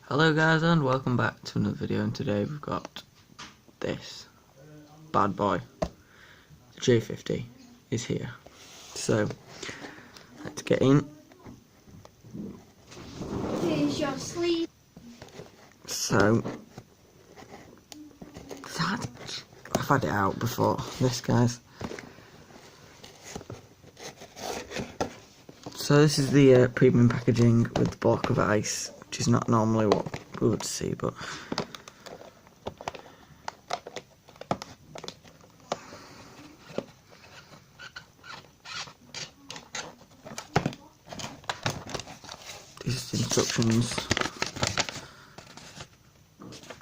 Hello guys and welcome back to another video, and today we've got this bad boy. The J50 is here. So let's get in. Here's your sleeve. So I've had it out before this, guys. So this is the premium packaging with the block of ice, which is not normally what we would see, but these instructions.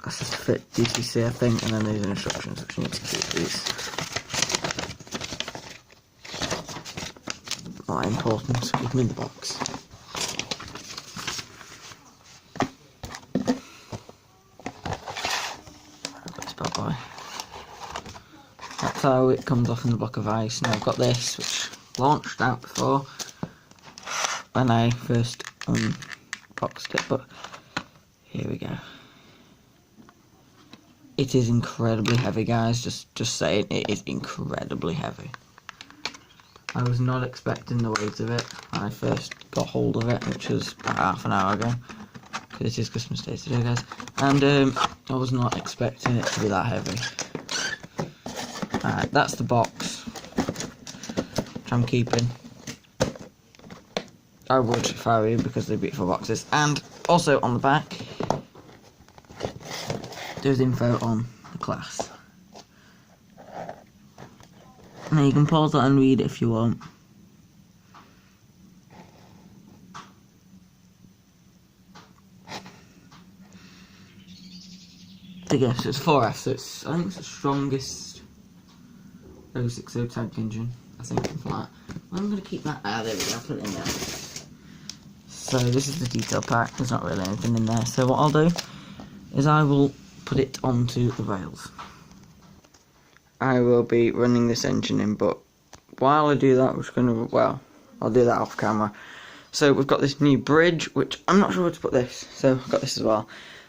That's just fit DCC, I think, and then there's instructions which you need to keep these. Not important, so keep them in the box. Bye. That's how it comes off in the block of ice. Now I've got this, which launched out before when I first unboxed it, but here we go. It is incredibly heavy, guys. Just saying, it is incredibly heavy. I was not expecting the weight of it when I first got hold of it, which was about half an hour ago, because it is Christmas Day today, guys, and I was not expecting it to be that heavy. Alright, that's the box, which I'm keeping. I would if I were you, because they're beautiful boxes. And also on the back, there's info on the class. Now you can pause that and read it if you want. Again, so it's 4F, so it's, I think it's the strongest 060 tank engine, I think, something like that. I'm going to keep that, there we go, I'll put it in there. So this is the detail pack, there's not really anything in there, so what I'll do is I will put it onto the rails. I will be running this engine in, but while I do that, we're just going to, well, I'll do that off camera. So we've got this new bridge, which I'm not sure where to put this, so I've got this as well.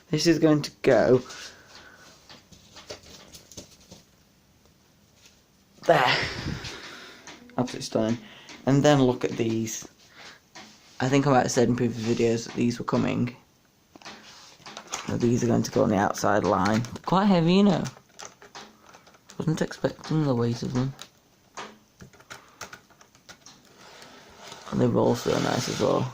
This is going to go there. Absolutely stunning. And then look at these. I think I might have said in previous videos that these were coming. Now these are going to go on the outside line. They're quite heavy, you know. Wasn't expecting the weight of them. And they roll so nice as well.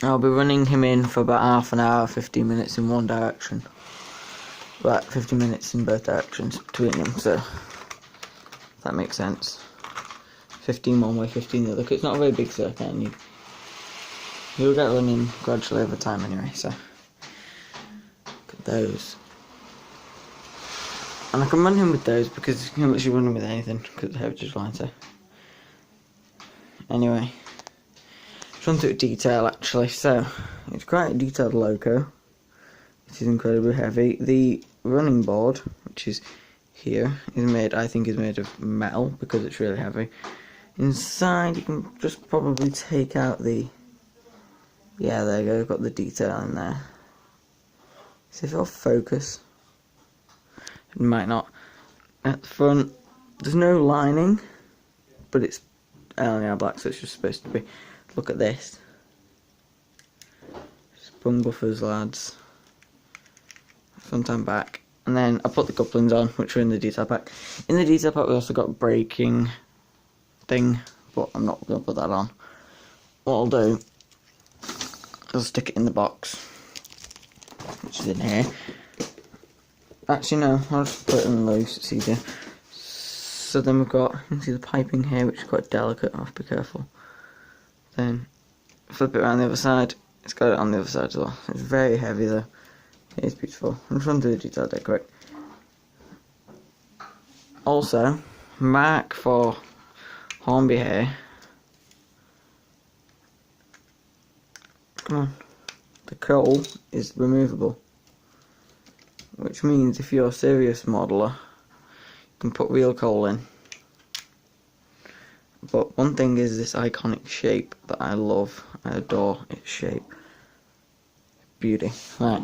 I'll be running him in for about half an hour, 15 minutes in one direction. About 50 minutes in both directions between them, so if that makes sense. 15 one way, 15 the other, because it's not a very big circuit, and you'll get running gradually over time anyway, so look at those. And I can run him with those because you can literally run him with anything because the heritage line, so anyway. Just run through detail actually, so it's quite a detailed loco. It is incredibly heavy. The running board, which is here, is made, I think is made of metal because it's really heavy. Inside you can just probably take out the, yeah, there you go, got the detail in there. See if it'll focus. It might not. At the front, there's no lining, but it's LNER black, so it's just supposed to be. Look at this. Sprung buffers, lads. Front and back. And then I put the couplings on, which are in the detail pack. In the detail pack we also got a braking thing, but I'm not going to put that on. What I'll do, I'll stick it in the box, which is in here. Actually no, I'll just put it in loose, it's easier. So then we've got, you can see the piping here, which is quite delicate, I'll have to be careful. Then flip it around the other side, it's got it on the other side as well. It's very heavy though, it is beautiful. I'm just running through the detail there quick. Also, mark for Hornby here. Come on, the coal is removable. Which means if you're a serious modeller, you can put real coal in. But one thing is this iconic shape that I love, I adore its shape. Beauty. Right,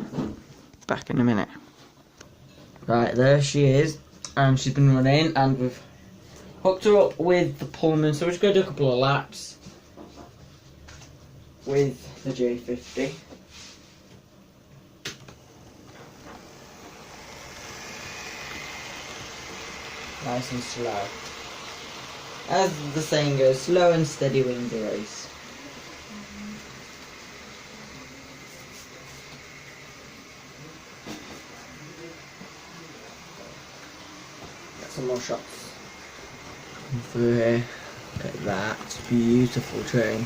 back in a minute. Right, there she is, and she's been running, and we've hooked her up with the Pullman, so we're just going to do a couple of laps with the J50. Nice and slow. As the saying goes, slow and steady wins the race. Get some more shots. Come through here. Look at that. Beautiful train.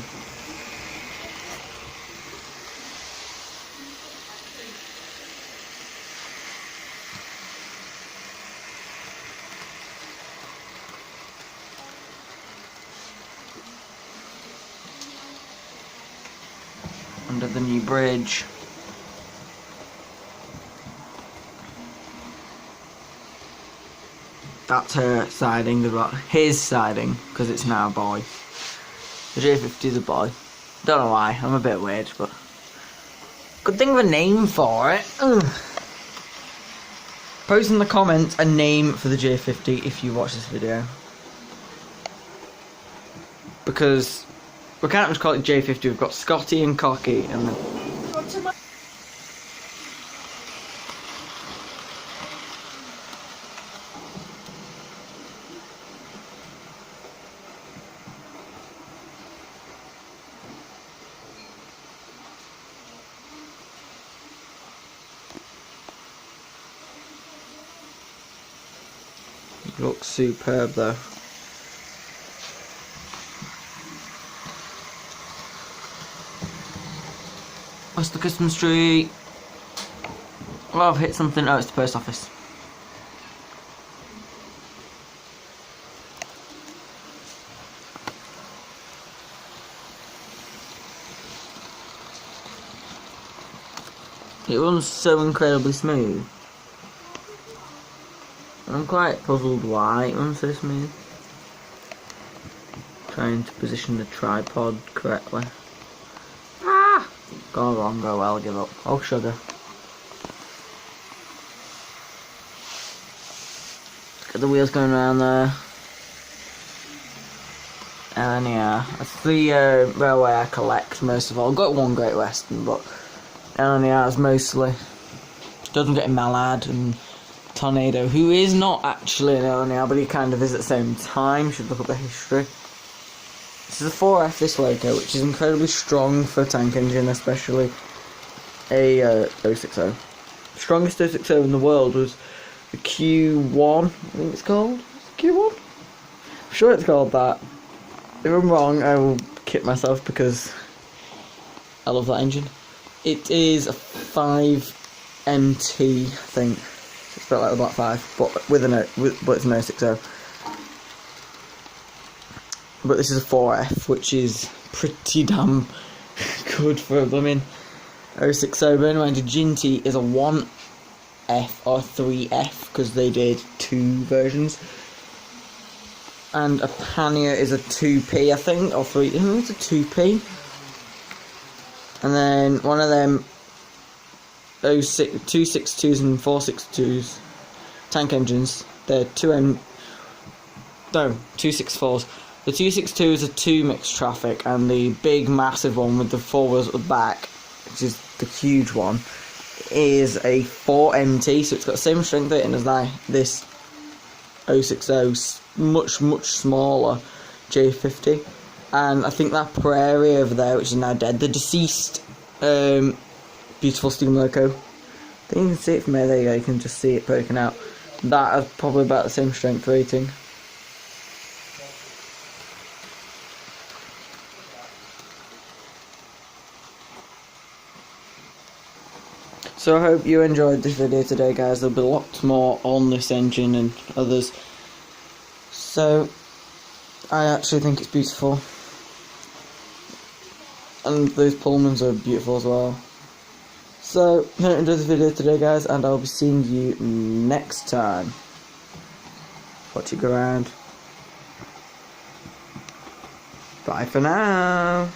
Under the new bridge. That's her siding, his siding, because it's now a boy. The J50 is a boy. Don't know why, I'm a bit weird, but could think of a name for it. Ugh. Post in the comments a name for the J50 if you watch this video. Because we can't just call it J50, we've got Scotty and Cocky and then looks superb though. What's the Christmas tree? Well, I've hit something. Oh, it's the post office. It runs so incredibly smooth. I'm quite puzzled why it runs so smooth. Trying to position the tripod correctly. Ah! Go wrong, go well, give up. Oh, sugar. Look at the wheels going around there. LNER. That's the railway I collect most of all. I've got one Great Western, but LNER is mostly. Doesn't get Mallard and Tornado, who is not actually an LNER, but he kind of is at the same time. You should look up the history. This is a 4F, this loco, which is incredibly strong for a tank engine, especially a 060. Strongest 060 in the world was the Q1, I think it's called. Q1? I'm sure it's called that. If I'm wrong, I will kick myself because I love that engine. It is a 5MT, I think. It's a bit like the Black 5, but but it's an 060. But this is a 4F, which is pretty damn good for a blooming 060. Bear in mind, a Ginty is a 1F or 3F, because they did 2 versions. And a Pania is a 2P, I think, or 3. I think it's a 2P. And then one of them 262s and 462s tank engines, they're 264s. The 262s are 2 mixed traffic, and the big massive one with the 4 wheels at the back, which is the huge one, is a 4MT, so it's got the same strength rating as this 060, much smaller J50. And I think that Prairie over there, which is now dead, the deceased beautiful steam loco, I think you can see it from here. There you go, you can just see it poking out. That is probably about the same strength rating. So I hope you enjoyed this video today, guys. There'll be lots more on this engine and others. So I actually think it's beautiful, and those Pullmans are beautiful as well. So I hope you enjoyed this video today, guys, and I'll be seeing you next time. Watch it go around. Bye for now.